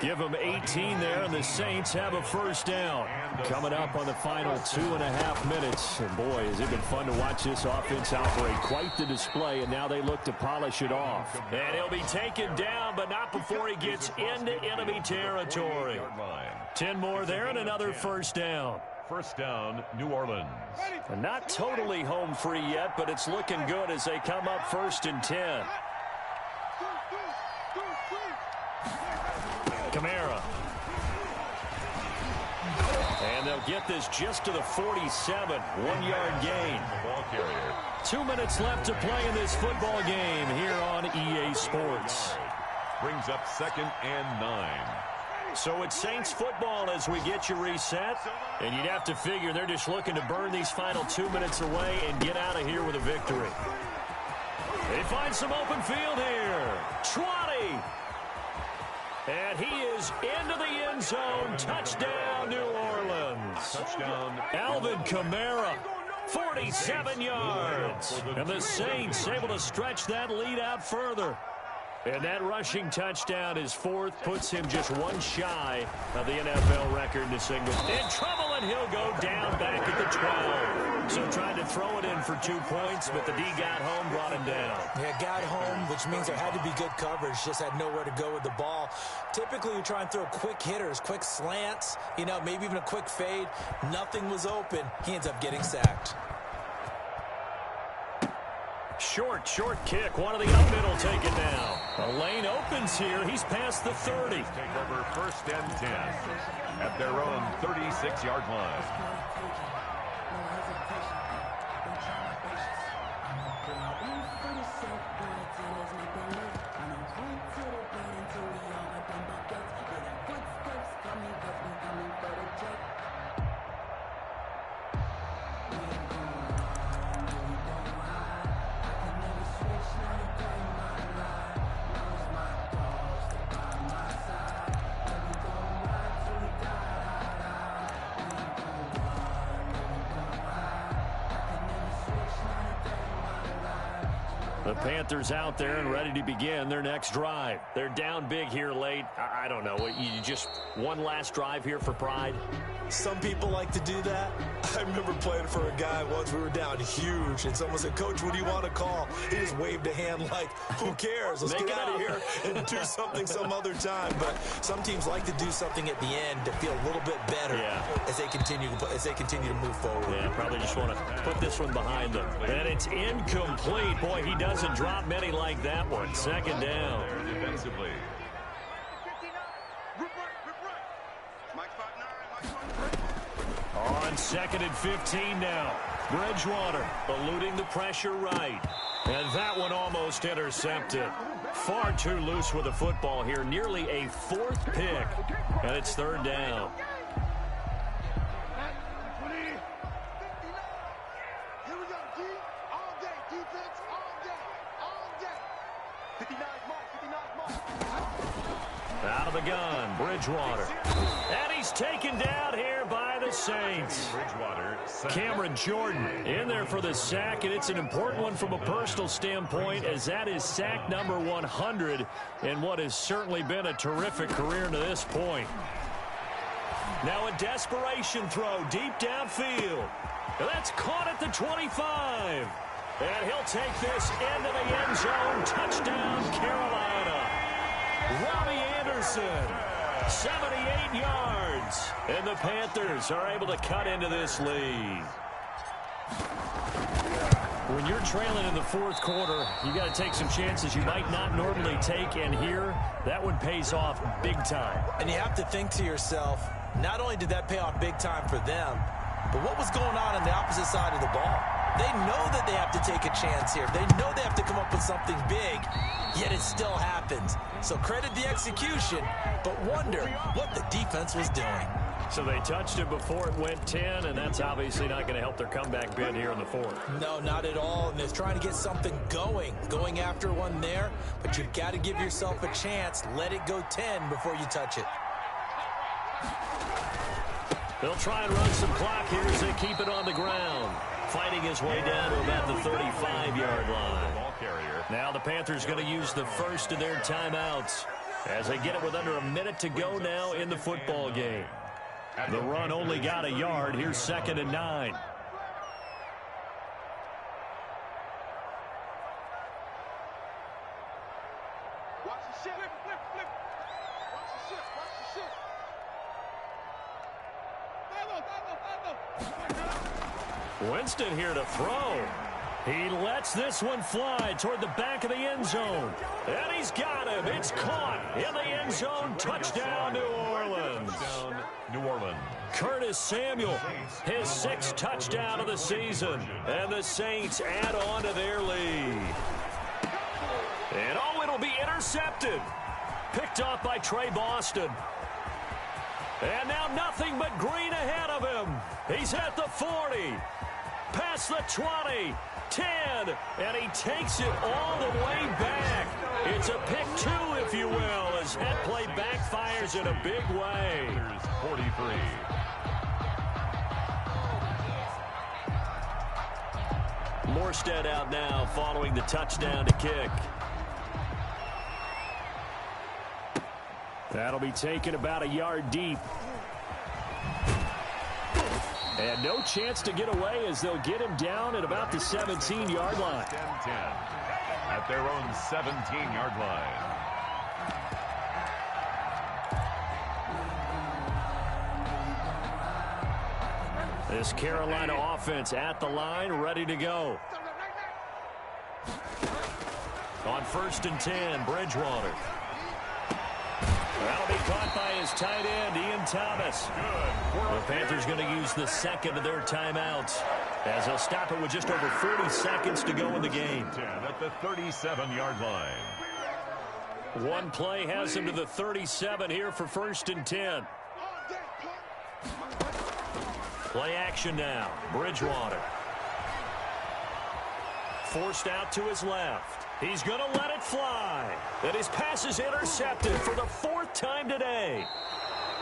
Give them 18 there, and the Saints have a 1st down. Coming up on the final 2.5 minutes. And boy, has it been fun to watch this offense operate. Quite the display, and now they look to polish it off. And he'll be taken down, but not before he gets into enemy territory. 10 more there and another 1st down. 1st down, New Orleans. And not totally home free yet, but it's looking good as they come up 1st and 10. Kamara. And they'll get this just to the 47. 1-yard gain. Ball carrier. 2 minutes left to play in this football game here on EA Sports. Brings up 2nd and 9. So it's Saints football as we get you reset. And you'd have to figure they're just looking to burn these final 2 minutes away and get out of here with a victory. They find some open field here. 20. And he is into the end zone. Touchdown, New Orleans. Touchdown. Alvin Kamara, 47 yards. And the Saints able to stretch that lead out further. And that rushing touchdown is 4th, puts him just one shy of the NFL record in a single. In trouble, and he'll go down back at the 12. So tried to throw it in for 2 points, but the D got home, brought him down. Yeah, got home, which means there had to be good coverage. Just had nowhere to go with the ball. Typically, you try and throw quick hitters, quick slants, you know, maybe even a quick fade. Nothing was open. He ends up getting sacked. Short kick. One of the up middle take it now. A lane opens here. He's past the 30. Take over 1st and 10 at their own 36-yard line. The Panthers out there and ready to begin their next drive. They're down big here late. I don't know. You just one last drive here for pride? Some people like to do that. I remember playing for a guy once. We were down huge, and someone said, "Coach, what do you want to call?" He just waved a hand like, "Who cares? Let's get out of here and do something some other time." But some teams like to do something at the end to feel a little bit better as they continue to move forward. Yeah, probably just want to put this one behind them. And it's incomplete. Boy, he doesn't drop many like that one. 2nd down. Defensively. On 2nd and 15 now. Bridgewater eluding the pressure right. And that one almost intercepted. Far too loose with the football here. Nearly a 4th pick. And it's 3rd down. Here we go, D. All day. Defense all day. All day. 59 mark. Out of the gun, Bridgewater. And he's taken down here by the Saints. Bridgewater. Cameron Jordan in there for the sack, and it's an important one from a personal standpoint, as that is sack number 100 in what has certainly been a terrific career to this point. Now a desperation throw deep downfield. And that's caught at the 25. And he'll take this into the end zone. Touchdown, Carolina. Robbie Anderson, 78 yards. And the Panthers are able to cut into this lead. When you're trailing in the 4th quarter, you got to take some chances you might not normally take, and here, that one pays off big time. And you have to think to yourself, not only did that pay off big time for them, but what was going on the opposite side of the ball? They know that they have to take a chance here. They know they have to come up with something big, yet it still happens. So credit the execution, but wonder what the defense was doing. So they touched it before it went 10, and that's obviously not going to help their comeback bid here in the 4th. No, not at all, and they're trying to get something going after one there, but you've got to give yourself a chance. Let it go 10 before you touch it. They'll try and run some clock here as they keep it on the ground. Fighting his way down to about the 35-yard line. Now the Panthers going to use the first of their timeouts as they get it with under a minute to go now in the football game. The run only got a yard. Here's 2nd and 9. Watch the shift. Flip. Watch the shift. Winston here to throw. He lets this one fly toward the back of the end zone. And he's got him. It's caught in the end zone. Touchdown, New Orleans. New Orleans. Curtis Samuel, his 6th touchdown of the season. And the Saints add on to their lead. And it'll be intercepted. Picked off by Trey Boston. And now nothing but green ahead of him. He's at the 40. Past the 20. 10, and he takes it all the way back. It's a pick 2, if you will, as that play backfires in a big way. 43. Morstead out now following the touchdown to kick. That'll be taken about a yard deep. And no chance to get away as they'll get him down at about the 17-yard line. 10-10 at their own 17-yard line. This Carolina offense at the line, ready to go. On 1st and 10, Bridgewater. That'll be caught by his tight end, Ian Thomas. The Panthers going to use the 2nd of their timeouts as they'll stop it with just over 40 seconds to go in the game. 10 at the 37-yard line. One play has him to the 37 here for 1st and 10. Play action now. Bridgewater. Forced out to his left. He's going to let it fly. And his pass is intercepted for the 4th time today.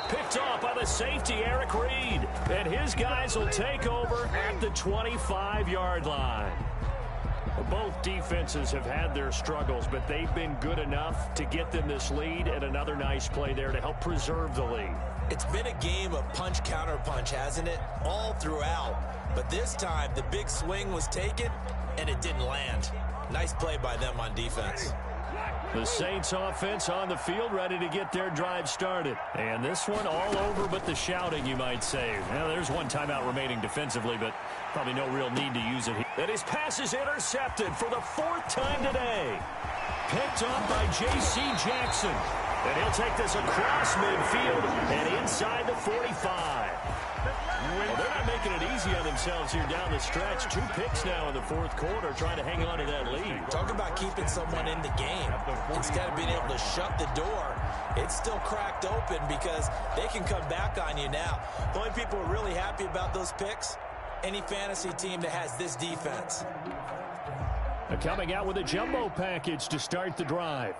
Picked off by the safety, Eric Reed. And his guys will take over at the 25-yard line. Both defenses have had their struggles, but they've been good enough to get them this lead, and another nice play there to help preserve the lead. It's been a game of punch-counter-punch, hasn't it? All throughout. But this time, the big swing was taken, and it didn't land. Nice play by them on defense. The Saints offense on the field, ready to get their drive started. And this one all over but the shouting, you might say. Now, there's one timeout remaining defensively, but probably no real need to use it. And his pass is intercepted for the 4th time today. Picked up by J.C. Jackson. And he'll take this across midfield and inside the 45. Well, they're not making it easy on themselves here down the stretch. 2 picks now in the 4th quarter, trying to hang on to that lead. Talk about keeping someone in the game. Instead of being able to shut the door, it's still cracked open because they can come back on you now. The only people who are really happy about those picks, any fantasy team that has this defense. Coming out with a jumbo package to start the drive.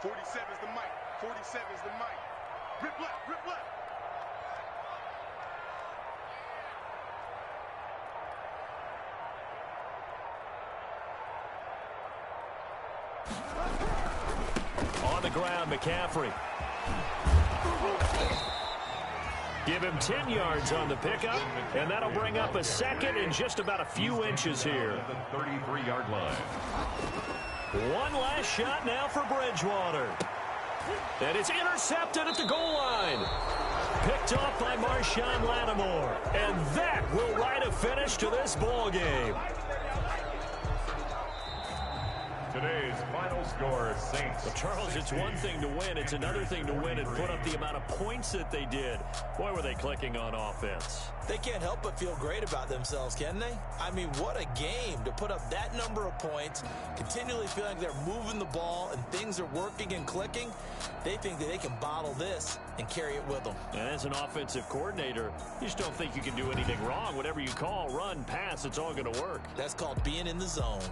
47 is the mic. 47 is the mic. Rip left, rip left. On the ground, McCaffrey. Give him 10 yards on the pickup, and that'll bring up a 2nd and just about a few inches here. The 33-yard line. One last shot now for Bridgewater. And it's intercepted at the goal line. Picked off by Marshawn Lattimore. And that will write a finish to this ball game. Today's final score, Saints. Well, Charles, it's one thing to win. It's another thing to win and put up the amount of points that they did. Boy, were they clicking on offense. They can't help but feel great about themselves, can they? I mean, what a game to put up that number of points, continually feeling they're moving the ball and things are working and clicking. They think that they can bottle this and carry it with them. And as an offensive coordinator, you just don't think you can do anything wrong. Whatever you call, run, pass, it's all going to work. That's called being in the zone.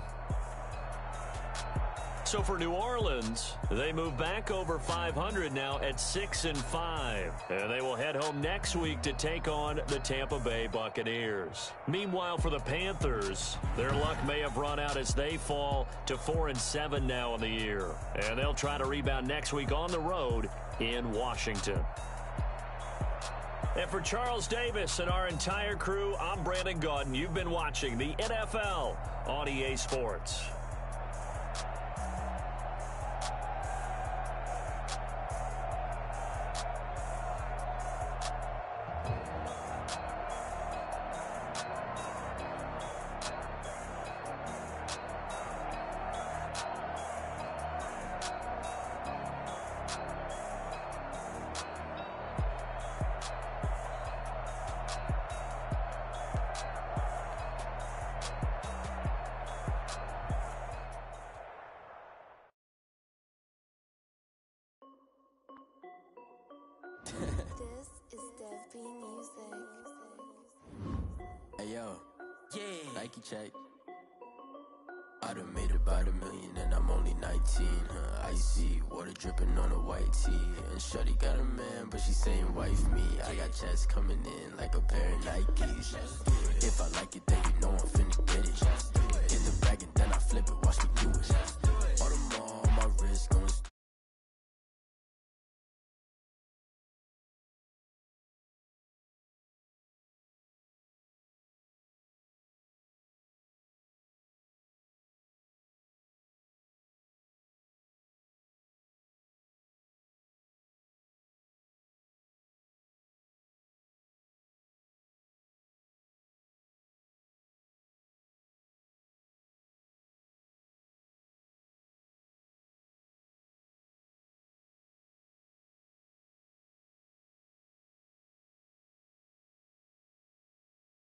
So for New Orleans, they move back over 500 now at 6-5. And they will head home next week to take on the Tampa Bay Buccaneers. Meanwhile, for the Panthers, their luck may have run out as they fall to 4-7 now in the year. And they'll try to rebound next week on the road in Washington. And for Charles Davis and our entire crew, I'm Brandon Gaudin. You've been watching the NFL on EA Sports. Hey yo, yeah, Nike check. I done made about $1 million and I'm only 19, huh? Icy, water dripping on a white tee. And shorty got a man, but she saying wife me. I got checks coming in like a pair of Nikes. If I like it, then you know I'm finna get it. In the bag and then I flip it, watch me do it.